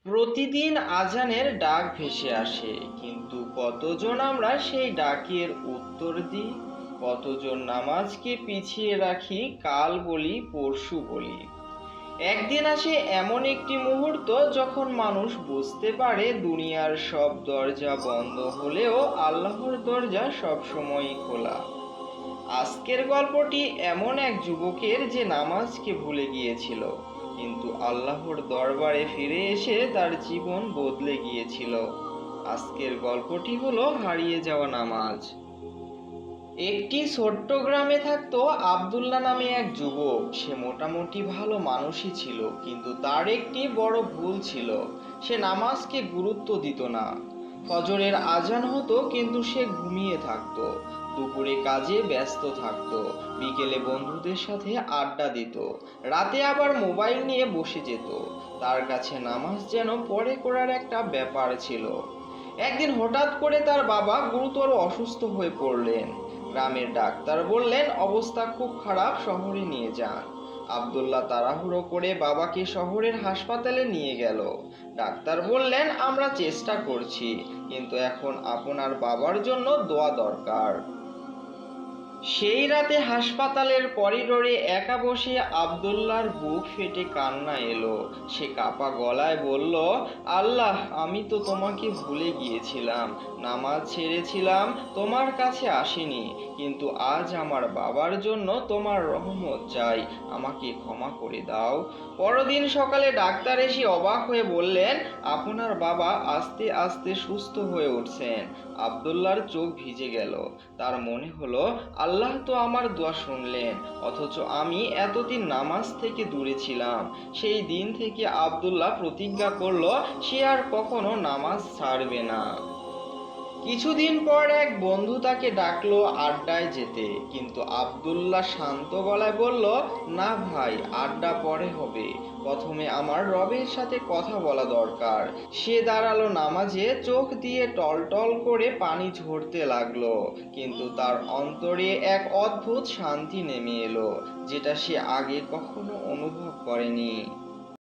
প্রতিদিন আজানের ডাক ভেসে আসে, কিন্তু কতজন আমরা সেই ডাকের উত্তর দিই? কতজন নামাজকে পিছিয়ে রাখি, কাল বলি পরশু বলি। একদিন আসে এমন একটি মুহূর্ত যখন মানুষ বুঝতে পারে দুনিয়ার সব দরজা বন্ধ হলেও আল্লাহর দরজা সবসময়ই খোলা। আজকের গল্পটি এমন এক যুবকের যে নামাজকে ভুলে গিয়েছিল, কিন্তু আল্লাহর দরবারে ফিরে এসে তার জীবন বদলে গিয়েছিল। আজকের গল্পটি হলো হারিয়ে যাওয়া নামাজ। একটি ছোট্ট গ্রামে থাকতো আব্দুল্লাহ নামে এক যুবক। সে মোটামুটি ভালো মানুষই ছিল, কিন্তু তার একটি বড় ভুল ছিল। সে নামাজকে গুরুত্ব দিত না। ফজরের আজান হতো কিন্তু সে ঘুমিয়ে থাকতো। দুপুরে কাজে ব্যস্ত থাকতো। বিকেলে বন্ধুদের সাথে আড্ডা দিত। রাতে আবার মোবাইল নিয়ে বসে যেত। তার কাছে নামাজ যেন পরে করার একটা ব্যাপার ছিল। একদিন হঠাৎ করে তার বাবা গুরুতর অসুস্থ হয়ে পড়লেন। গ্রামের ডাক্তার বললেন অবস্থা খুব খারাপ, শহরে নিয়ে যান। আব্দুল্লাহ তাড়াহুড়ো করে বাবাকে শহরের হাসপাতালে নিয়ে গেল। ডাক্তার বললেন আমরা চেষ্টা করছি, কিন্তু এখন আপনার বাবার জন্য দোয়া দরকার। সেই রাতে হাসপাতালের করিডোরে একা বসে আব্দুল্লাহর বুক ফেটে কান্না এলো। সে কাপা গলায় বলল, আল্লাহ, আমি তো তোমাকে ভুলে গিয়েছিলাম, নামাজ ছেড়েছিলাম, তোমার কাছে আসিনি, কিন্তু আজ আমার বাবার জন্য তোমার রহমত চাই, আমাকে ক্ষমা করে দাও। পরদিন সকালে ডাক্তার এসে অবাক হয়ে বললেন, আপনার বাবা আস্তে আস্তে সুস্থ হয়ে উঠছেন। আব্দুল্লাহর চোখ ভিজে গেল। তার মনে হলো আল্লাহ তো আমার দোয়া শুনলেন, অথচ আমি এতদিন নামাজ থেকে দূরে ছিলাম। সেই দিন থেকে আব্দুল্লাহ প্রতিজ্ঞা করলো সে আর কখনো নামাজ ছাড়বে না। কিছুদিন পর এক বন্ধু তাকে ডাকলো আড্ডায় যেতে, কিন্তু আব্দুল্লাহ শান্ত গলায় বলল, না ভাই, আড্ডা পরে হবে, প্রথমে আমার রবের সাথে কথা বলা দরকার। সে দাঁড়ালো নামাজে, চোখ দিয়ে টলটল করে পানি ঝরতে লাগলো, কিন্তু তার অন্তরে এক অদ্ভুত শান্তি নেমে এলো, যেটা সে আগে কখনো অনুভব করেনি।